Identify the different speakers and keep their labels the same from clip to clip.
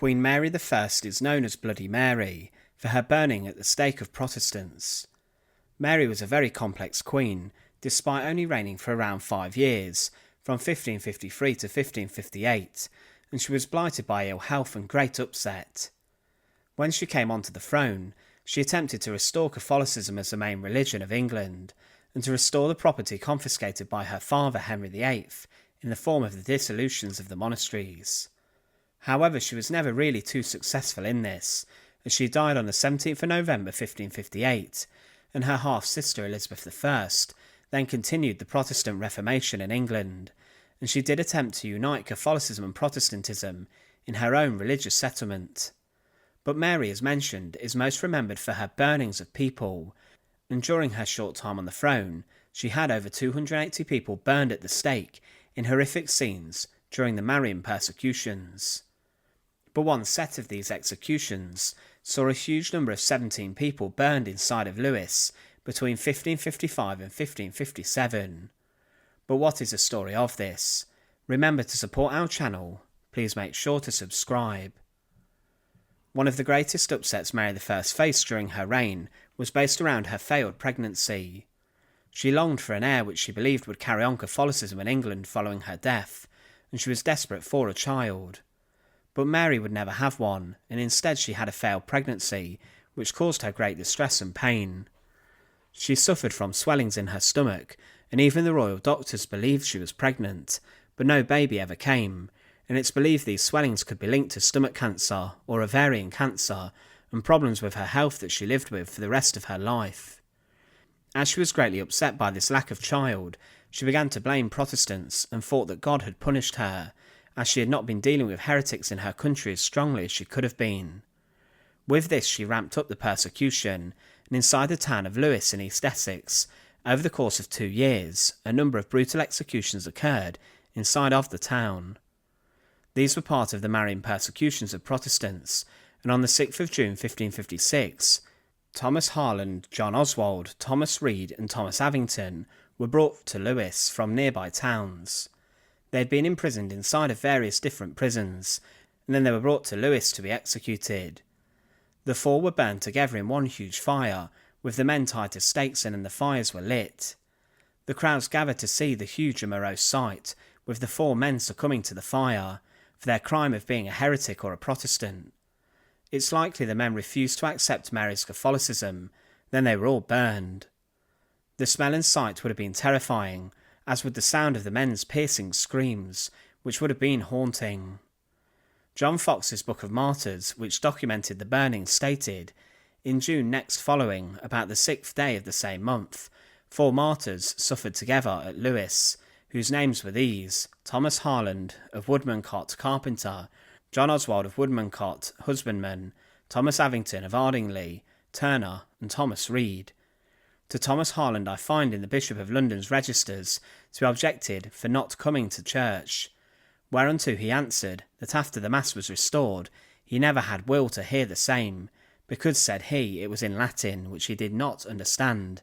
Speaker 1: Queen Mary I is known as Bloody Mary for her burning at the stake of Protestants. Mary was a very complex queen, despite only reigning for around 5 years, from 1553 to 1558, and she was blighted by ill health and great upset. When she came onto the throne, she attempted to restore Catholicism as the main religion of England, and to restore the property confiscated by her father Henry VIII in the form of the dissolutions of the monasteries. However, she was never really too successful in this, as she died on the 17th of November 1558, and her half-sister Elizabeth I then continued the Protestant Reformation in England, and she did attempt to unite Catholicism and Protestantism in her own religious settlement. But Mary, as mentioned, is most remembered for her burnings of people, and during her short time on the throne, she had over 280 people burned at the stake in horrific scenes during the Marian persecutions. But one set of these executions saw a huge number of 17 people burned inside of Lewes between 1555 and 1557. But what is the story of this? Remember to support our channel. Please make sure to subscribe. One of the greatest upsets Mary I faced during her reign was based around her failed pregnancy. She longed for an heir which she believed would carry on Catholicism in England following her death, and she was desperate for a child. But Mary would never have one, and instead she had a failed pregnancy, which caused her great distress and pain. She suffered from swellings in her stomach, and even the royal doctors believed she was pregnant, but no baby ever came, and it's believed these swellings could be linked to stomach cancer or ovarian cancer, and problems with her health that she lived with for the rest of her life. As she was greatly upset by this lack of child, she began to blame Protestants and thought that God had punished her, as she had not been dealing with heretics in her country as strongly as she could have been. With this she ramped up the persecution, and inside the town of Lewes in East Essex, over the course of 2 years, a number of brutal executions occurred inside of the town. These were part of the Marian persecutions of Protestants, and on the 6th of June 1556, Thomas Harland, John Oswald, Thomas Reed and Thomas Avington were brought to Lewes from nearby towns. They had been imprisoned inside of various different prisons, and then they were brought to Lewes to be executed. The 4 were burned together in one huge fire, with the men tied to stakes in, and the fires were lit. The crowds gathered to see the huge and morose sight, with the 4 men succumbing to the fire, for their crime of being a heretic or a Protestant. It's likely the men refused to accept Mary's Catholicism, then they were all burned. The smell and sight would have been terrifying, as would the sound of the men's piercing screams, which would have been haunting. John Foxe's Book of Martyrs, which documented the burning, stated, in June next following, about the 6th day of the same month, 4 martyrs suffered together at Lewes, whose names were these: Thomas Harland, of Woodmancott, carpenter; John Oswald of Woodmancott, husbandman; Thomas Avington of Ardingly, turner; and Thomas Reed. To Thomas Harland I find in the Bishop of London's registers to be objected for not coming to church, whereunto he answered that after the Mass was restored he never had will to hear the same, because, said he, it was in Latin, which he did not understand,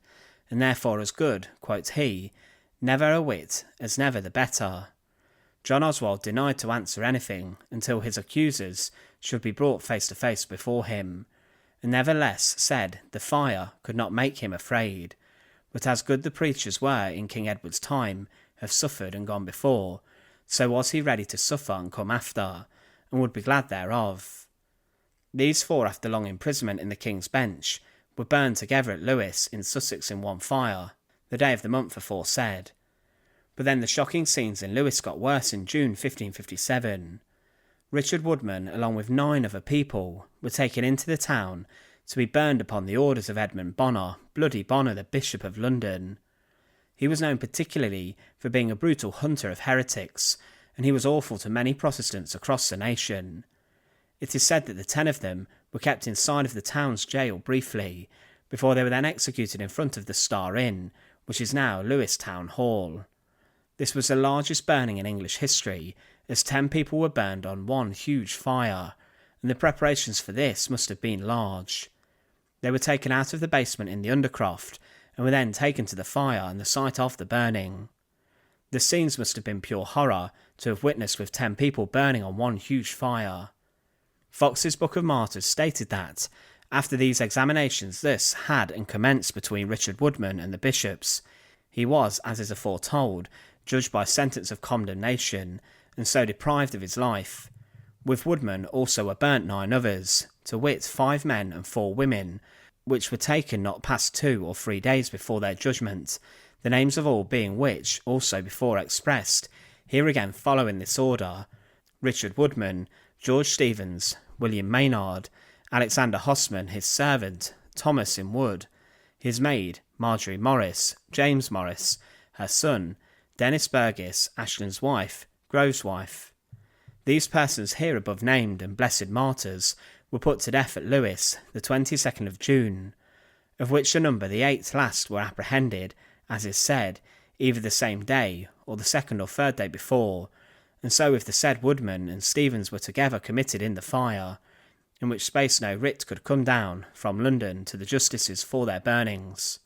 Speaker 1: and therefore as good, quoth he, never a whit, as never the better. John Oswald denied to answer anything until his accusers should be brought face to face before him, and nevertheless said the fire could not make him afraid, but as good the preachers were in King Edward's time have suffered and gone before, so was he ready to suffer and come after, and would be glad thereof. These 4, after long imprisonment in the King's Bench, were burned together at Lewes in Sussex in one fire, the day of the month aforesaid. But then the shocking scenes in Lewes got worse in June 1557. Richard Woodman, along with 9 other people, were taken into the town to be burned upon the orders of Edmund Bonner, Bloody Bonner, the Bishop of London. He was known particularly for being a brutal hunter of heretics, and he was awful to many Protestants across the nation. It is said that the 10 of them were kept inside of the town's jail briefly, before they were then executed in front of the Star Inn, which is now Lewes Town Hall. This was the largest burning in English history, as 10 people were burned on one huge fire, and the preparations for this must have been large. They were taken out of the basement in the Undercroft, and were then taken to the fire and the site of the burning. The scenes must have been pure horror to have witnessed with 10 people burning on one huge fire. Fox's Book of Martyrs stated that, after these examinations thus had and commenced between Richard Woodman and the bishops, he was, as is aforetold, judged by sentence of condemnation, and so deprived of his life. With Woodman also were burnt 9 others, to wit 5 men and 4 women, which were taken not past 2 or 3 days before their judgment, the names of all being which also before expressed, here again follow in this order: Richard Woodman, George Stevens, William Maynard, Alexander Hosman, his servant, Thomas in Wood, his maid, Marjorie Morris, James Morris, her son, Dennis Burgess, Ashland's wife, Grove's wife. These persons here above named and blessed martyrs were put to death at Lewes, the 22nd of June, of which the number the 8th last were apprehended, as is said, either the same day, or the 2nd or 3rd day before, and so with the said Woodman and Stevens were together committed in the fire, in which space no writ could come down from London to the justices for their burnings.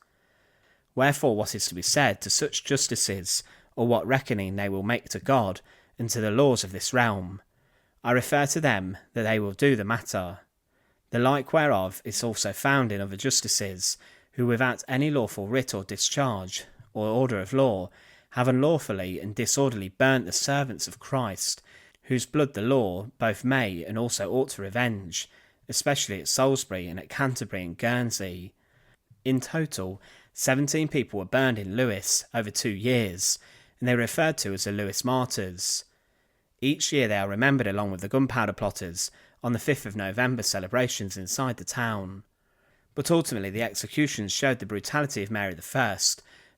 Speaker 1: Wherefore what is to be said to such justices, or what reckoning they will make to God, and to the laws of this realm, I refer to them that they will do the matter. The like whereof is also found in other justices, who without any lawful writ or discharge, or order of law, have unlawfully and disorderly burnt the servants of Christ, whose blood the law both may and also ought to revenge, especially at Salisbury and at Canterbury and Guernsey. In total, 17 people were burned in Lewes over 2 years, and they are referred to as the Lewes Martyrs. Each year they are remembered along with the gunpowder plotters on the 5th of November celebrations inside the town. But ultimately the executions showed the brutality of Mary I,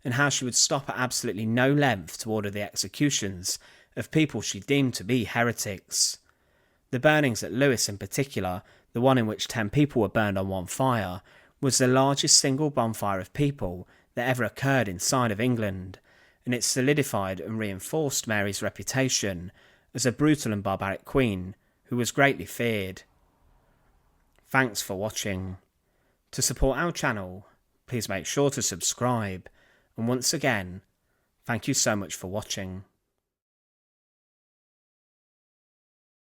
Speaker 1: and how she would stop at absolutely no length to order the executions of people she deemed to be heretics. The burnings at Lewes in particular, the one in which 10 people were burned on one fire, was the largest single bonfire of people that ever occurred inside of England, and it solidified and reinforced Mary's reputation as a brutal and barbaric queen who was greatly feared. Thanks for watching. To support our channel, please make sure to subscribe, and once again, thank you so much for watching.